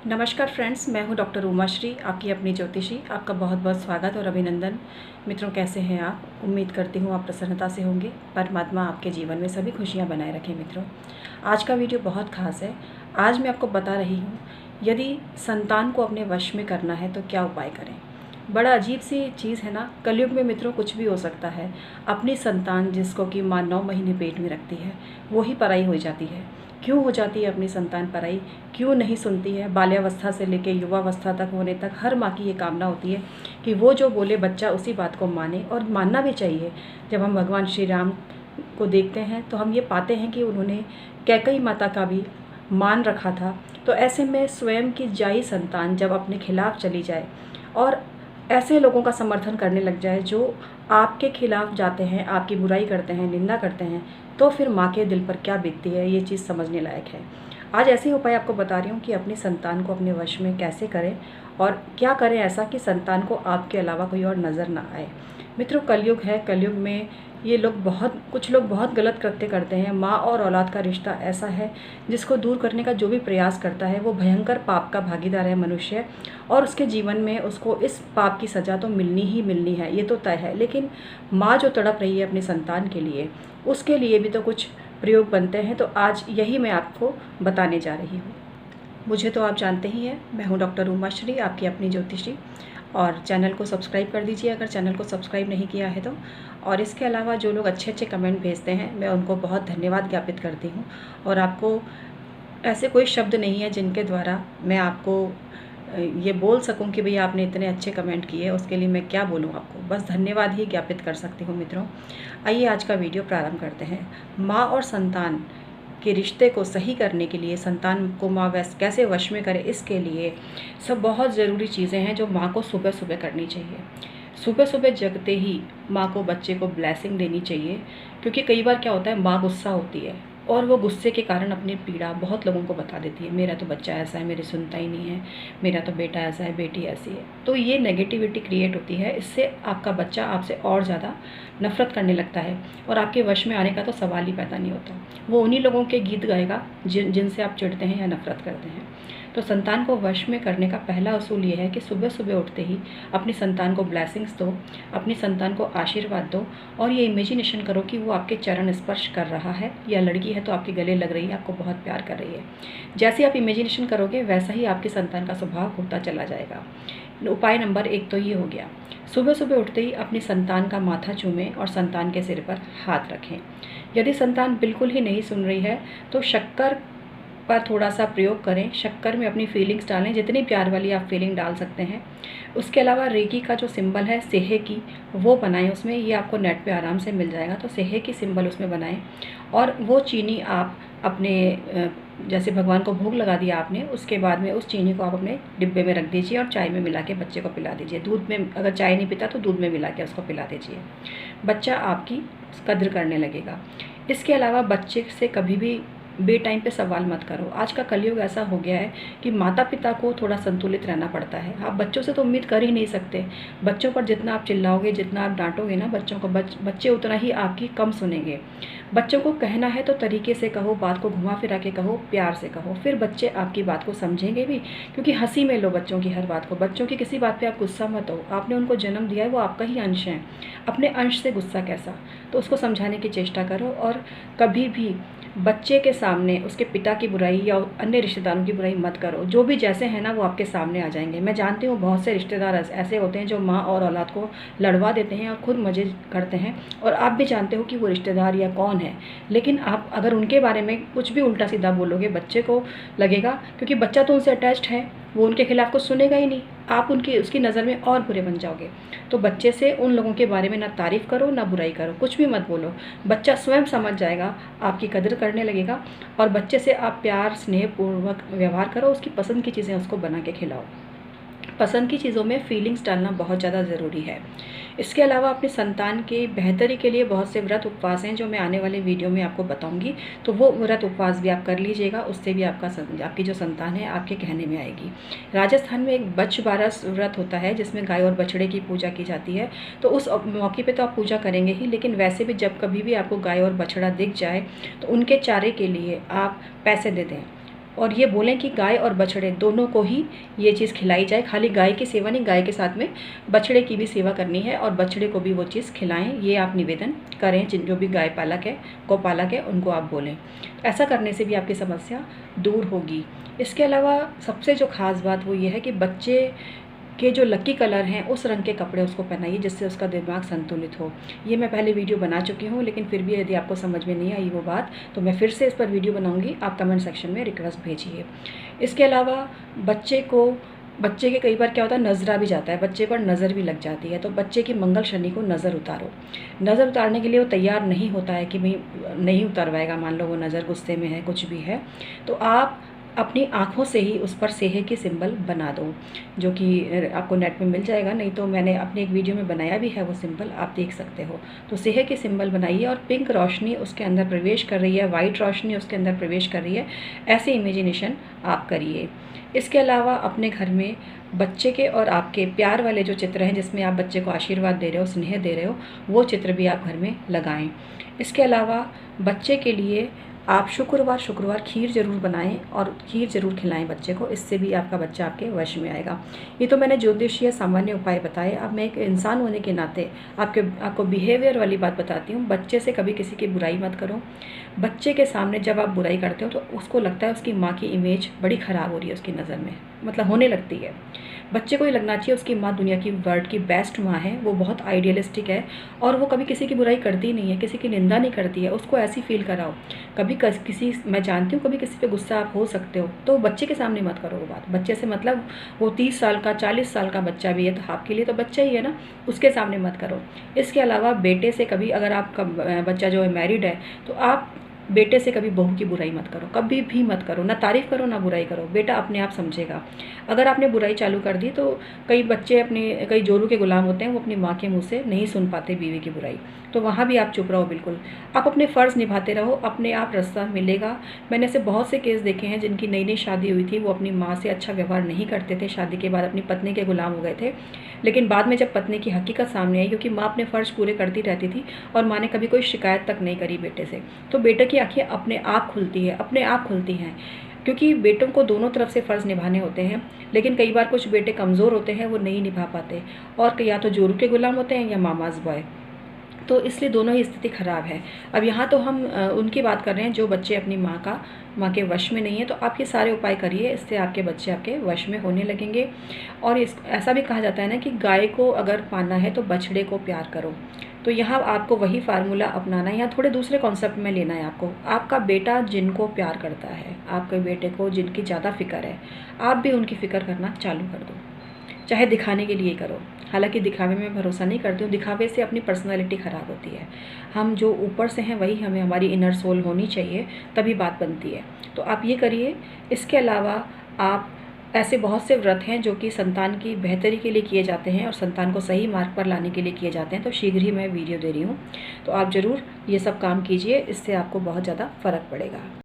नमस्कार फ्रेंड्स, मैं हूं डॉक्टर उमाश्री, आपकी अपनी ज्योतिषी। आपका बहुत बहुत स्वागत और अभिनंदन। मित्रों, कैसे हैं आप? उम्मीद करती हूं आप प्रसन्नता से होंगे। परमात्मा आपके जीवन में सभी खुशियां बनाए रखें। मित्रों, आज का वीडियो बहुत खास है। आज मैं आपको बता रही हूँ, यदि संतान को अपने वश में करना है तो क्या उपाय करें। बड़ा अजीब सी चीज़ है ना। कलयुग में मित्रों कुछ भी हो सकता है। अपनी संतान जिसको कि माँ 9 महीने पेट में रखती है, वो ही पराई हो जाती है। क्यों हो जाती है अपनी संतान पराई? क्यों नहीं सुनती है? बाल्यावस्था से लेकर युवावस्था तक होने तक हर माँ की ये कामना होती है कि वो जो बोले बच्चा उसी बात को माने, और मानना भी चाहिए। जब हम भगवान श्री राम को देखते हैं तो हम ये पाते हैं कि उन्होंने कैकई माता का भी मान रखा था। तो ऐसे में स्वयं की जाई संतान जब अपने खिलाफ चली जाए और ऐसे लोगों का समर्थन करने लग जाए जो आपके खिलाफ जाते हैं, आपकी बुराई करते हैं, निंदा करते हैं, तो फिर माँ के दिल पर क्या बीतती है, ये चीज़ समझने लायक है। आज ऐसे ही उपाय आपको बता रही हूँ कि अपनी संतान को अपने वश में कैसे करें और क्या करें ऐसा कि संतान को आपके अलावा कोई और नज़र ना आए। मित्रों, कलयुग है। कलयुग में ये लोग कुछ लोग बहुत गलत कृत्य करते हैं। माँ और औलाद का रिश्ता ऐसा है जिसको दूर करने का जो भी प्रयास करता है वो भयंकर पाप का भागीदार है मनुष्य, और उसके जीवन में उसको इस पाप की सज़ा तो मिलनी ही मिलनी है, ये तो तय है। लेकिन माँ जो तड़प रही है अपनी संतान के लिए, उसके लिए भी तो कुछ प्रयोग बनते हैं। तो आज यही मैं आपको बताने जा रही हूँ। मुझे तो आप जानते ही हैं, मैं हूँ डॉक्टर उमाश्री, आपकी अपनी ज्योतिषी। और चैनल को सब्सक्राइब कर दीजिए अगर चैनल को सब्सक्राइब नहीं किया है तो। और इसके अलावा जो लोग अच्छे अच्छे कमेंट भेजते हैं, मैं उनको बहुत धन्यवाद ज्ञापित करती हूँ। और आपको ऐसे कोई शब्द नहीं है जिनके द्वारा मैं आपको ये बोल सकूं कि भैया आपने इतने अच्छे कमेंट किए, उसके लिए मैं क्या बोलूं आपको। बस धन्यवाद ही ज्ञापित कर सकती हूं। मित्रों, आइए आज का वीडियो प्रारंभ करते हैं। माँ और संतान के रिश्ते को सही करने के लिए, संतान को माँ कैसे वश में करे, इसके लिए सब बहुत ज़रूरी चीज़ें हैं जो माँ को सुबह सुबह करनी चाहिए। सुबह सुबह जगते ही माँ को बच्चे को ब्लेसिंग देनी चाहिए। क्योंकि कई बार क्या होता है, माँ गुस्सा होती है और वो गुस्से के कारण अपनी पीड़ा बहुत लोगों को बता देती है। मेरा तो बच्चा ऐसा है, मेरी सुनता ही नहीं है, मेरा तो बेटा ऐसा है, बेटी ऐसी है। तो ये नेगेटिविटी क्रिएट होती है। इससे आपका बच्चा आपसे और ज़्यादा नफरत करने लगता है और आपके वश में आने का तो सवाल ही पैदा नहीं होता। वो उन्हीं लोगों के गीत गाएगा जिनसे आप चिढ़ते हैं या नफरत करते हैं। तो संतान को वश में करने का पहला असूल ये है कि सुबह सुबह उठते ही अपनी संतान को ब्लेसिंग्स दो, अपनी संतान को आशीर्वाद दो, और ये इमेजिनेशन करो कि वो आपके चरण स्पर्श कर रहा है, या लड़की है तो आपके गले लग रही है, आपको बहुत प्यार कर रही है। जैसे आप इमेजिनेशन करोगे वैसा ही आपकी संतान का स्वभाव होता चला जाएगा। उपाय नंबर 1 तो ये हो गया। सुबह सुबह उठते ही अपनी संतान का माथा चूमें और संतान के सिर पर हाथ रखें। यदि संतान बिल्कुल ही नहीं सुन रही है तो शक्कर पर थोड़ा सा प्रयोग करें। शक्कर में अपनी फीलिंग्स डालें, जितनी प्यार वाली आप फीलिंग डाल सकते हैं। उसके अलावा रेकी का जो सिंबल है सेहे की, वो बनाएं उसमें। ये आपको नेट पे आराम से मिल जाएगा। तो सेहे की सिंबल उसमें बनाएं, और वो चीनी आप अपने जैसे भगवान को भोग लगा दिया आपने, उसके बाद में उस चीनी को आप अपने डिब्बे में रख दीजिए और चाय में मिला के बच्चे को पिला दीजिए। दूध में, अगर चाय नहीं पीता तो दूध में मिला के उसको पिला दीजिए। बच्चा आपकी कद्र करने लगेगा। इसके अलावा बच्चे से कभी भी बे टाइम पे सवाल मत करो। आज का कलयुग ऐसा हो गया है कि माता पिता को थोड़ा संतुलित रहना पड़ता है। आप बच्चों से तो उम्मीद कर ही नहीं सकते। बच्चों पर जितना आप चिल्लाओगे, जितना आप डांटोगे ना बच्चों को, बच्चे उतना ही आपकी कम सुनेंगे। बच्चों को कहना है तो तरीके से कहो, बात को घुमा फिरा के कहो, प्यार से कहो, फिर बच्चे आपकी बात को समझेंगे भी। क्योंकि हंसी में लो बच्चों की हर बात को। बच्चों की किसी बात पे आप गुस्सा मत हो। आपने उनको जन्म दिया है, वो आपका ही अंश है। अपने अंश से गुस्सा कैसा? तो उसको समझाने की चेष्टा करो। और कभी भी बच्चे के सामने उसके पिता की बुराई या अन्य रिश्तेदारों की बुराई मत करो। जो भी जैसे हैं ना वो आपके सामने आ जाएंगे। मैं जानती हूँ बहुत से रिश्तेदार ऐसे होते हैं जो माँ और औलाद को लड़वा देते हैं और खुद मज़े करते हैं, और आप भी जानते हो कि वो रिश्तेदार या कौन है। लेकिन आप अगर उनके बारे में कुछ भी उल्टा सीधा बोलोगे, बच्चे को लगेगा, क्योंकि बच्चा तो उनसे अटैच्ड है, वो उनके खिलाफ कुछ सुनेगा ही नहीं। आप उसकी नज़र में और बुरे बन जाओगे। तो बच्चे से उन लोगों के बारे में ना तारीफ़ करो ना बुराई करो, कुछ भी मत बोलो। बच्चा स्वयं समझ जाएगा, आपकी कदर करने लगेगा। और बच्चे से आप प्यार स्नेहपूर्वक व्यवहार करो। उसकी पसंद की चीज़ें उसको बना के खिलाओ। पसंद की चीज़ों में फीलिंग्स डालना बहुत ज़्यादा ज़रूरी है। इसके अलावा अपनी संतान की बेहतरी के लिए बहुत से व्रत उपवास हैं जो मैं आने वाले वीडियो में आपको बताऊंगी। तो वो व्रत उपवास भी आप कर लीजिएगा, उससे भी आपकी जो संतान है आपके कहने में आएगी। राजस्थान में एक बच्छ बारस व्रत होता है जिसमें गाय और बछड़े की पूजा की जाती है। तो उस मौके पर तो आप पूजा करेंगे ही, लेकिन वैसे भी जब कभी भी आपको गाय और बछड़ा दिख जाए तो उनके चारे के लिए आप पैसे दे दें। और ये बोलें कि गाय और बछड़े दोनों को ही ये चीज़ खिलाई जाए। खाली गाय की सेवा नहीं, गाय के साथ में बछड़े की भी सेवा करनी है और बछड़े को भी वो चीज़ खिलाएं। ये आप निवेदन करें, जिन जो भी गाय पालक है, गौपालक है, उनको आप बोलें। ऐसा करने से भी आपकी समस्या दूर होगी। इसके अलावा सबसे जो ख़ास बात वो ये है कि बच्चे के जो लकी कलर हैं उस रंग के कपड़े उसको पहनाइए जिससे उसका दिमाग संतुलित हो। ये मैं पहले वीडियो बना चुकी हूँ, लेकिन फिर भी यदि आपको समझ में नहीं आई वो बात तो मैं फिर से इस पर वीडियो बनाऊँगी। आप कमेंट सेक्शन में रिक्वेस्ट भेजिए। इसके अलावा बच्चे के कई बार क्या होता है, नज़रा भी जाता है, बच्चे पर नज़र भी लग जाती है। तो बच्चे की मंगल शनि को नज़र उतारो। नज़र उतारने के लिए वो तैयार नहीं होता है कि भाई नहीं उतरवाएगा, मान लो वो नज़र गुस्से में है, कुछ भी है, तो आप अपनी आँखों से ही उस पर सेहे की सिंबल बना दो, जो कि आपको नेट में मिल जाएगा, नहीं तो मैंने अपने एक वीडियो में बनाया भी है वो सिंबल, आप देख सकते हो। तो सेहे की सिंबल बनाइए और पिंक रोशनी उसके अंदर प्रवेश कर रही है, वाइट रोशनी उसके अंदर प्रवेश कर रही है, ऐसे इमेजिनेशन आप करिए। इसके अलावा अपने घर में बच्चे के और आपके प्यार वाले जो चित्र हैं जिसमें आप बच्चे को आशीर्वाद दे रहे हो, स्नेह दे रहे हो, वो चित्र भी आप घर में लगाएं। इसके अलावा बच्चे के लिए आप शुक्रवार खीर ज़रूर बनाएं और खीर ज़रूर खिलाएं बच्चे को, इससे भी आपका बच्चा आपके वश में आएगा। ये तो मैंने ज्योतिषीय सामान्य उपाय बताए। अब मैं एक इंसान होने के नाते आपको बिहेवियर वाली बात बताती हूँ। बच्चे से कभी किसी की बुराई मत करो। बच्चे के सामने जब आप बुराई करते हो तो उसको लगता है उसकी माँ की इमेज बड़ी ख़राब हो रही है उसकी नज़र में, मतलब होने लगती है। बच्चे को ये लगना चाहिए उसकी माँ दुनिया की वर्ल्ड की बेस्ट माँ है, वो बहुत आइडियलिस्टिक है और वो कभी किसी की बुराई करती नहीं है, किसी की निंदा नहीं करती है। उसको ऐसी फील कराओ। कभी किसी, मैं जानती हूँ कभी किसी पे गुस्सा आप हो सकते हो, तो बच्चे के सामने मत करो वो बात। बच्चे से मतलब वो 30 साल का 40 साल का बच्चा भी है तो आपके लिए तो बच्चा ही है ना, उसके सामने मत करो। इसके अलावा बेटे से कभी, अगर आपका बच्चा जो है मैरिड है, तो आप बेटे से कभी बहू की बुराई मत करो, कभी भी मत करो। ना तारीफ़ करो ना बुराई करो, बेटा अपने आप समझेगा। अगर आपने बुराई चालू कर दी तो कई जोरू के गुलाम होते हैं, वो अपनी माँ के मुंह से नहीं सुन पाते बीवी की बुराई, तो वहाँ भी आप चुप रहो बिल्कुल। आप अपने फ़र्ज़ निभाते रहो, अपने आप रास्ता मिलेगा। मैंने ऐसे बहुत से केस देखे हैं जिनकी नई नई शादी हुई थी, वो अपनी माँ से अच्छा व्यवहार नहीं करते थे, शादी के बाद अपनी पत्नी के गुलाम हो गए थे, लेकिन बाद में जब पत्नी की हकीकत सामने आई, क्योंकि माँ अपने फ़र्ज़ पूरे करती रहती थी और माँ ने कभी कोई शिकायत तक नहीं करी बेटे से, तो बेटे की आँखें अपने आप खुलती है, अपने आप खुलती हैं। क्योंकि बेटों को दोनों तरफ से फ़र्ज़ निभाने होते हैं, लेकिन कई बार कुछ बेटे कमज़ोर होते हैं, वो नहीं निभा पाते और या तो जोरू के गुलाम होते हैं या मामाज़ बॉय, तो इसलिए दोनों ही स्थिति ख़राब है। अब यहाँ तो हम उनकी बात कर रहे हैं जो बच्चे अपनी माँ के वश में नहीं है, तो आप ये सारे उपाय करिए, इससे आपके बच्चे आपके वश में होने लगेंगे। और ऐसा भी कहा जाता है ना कि गाय को अगर पाना है तो बछड़े को प्यार करो, तो यहाँ आपको वही फार्मूला अपनाना है। यहाँ थोड़े दूसरे कॉन्सेप्ट में लेना है आपको। आपका बेटा जिनको प्यार करता है, आपके बेटे को जिनकी ज़्यादा फ़िक्र है, आप भी उनकी फ़िक्र करना चालू कर दो, चाहे दिखाने के लिए करो। हालांकि दिखावे में भरोसा नहीं करती हूँ, दिखावे से अपनी पर्सनालिटी ख़राब होती है। हम जो ऊपर से हैं वही हमें, हमारी इनर सोल होनी चाहिए, तभी बात बनती है। तो आप ये करिए। इसके अलावा आप ऐसे बहुत से व्रत हैं जो कि संतान की बेहतरी के लिए किए जाते हैं और संतान को सही मार्ग पर लाने के लिए किए जाते हैं, तो शीघ्र ही मैं वीडियो दे रही हूँ, तो आप ज़रूर ये सब काम कीजिए, इससे आपको बहुत ज़्यादा फ़र्क पड़ेगा।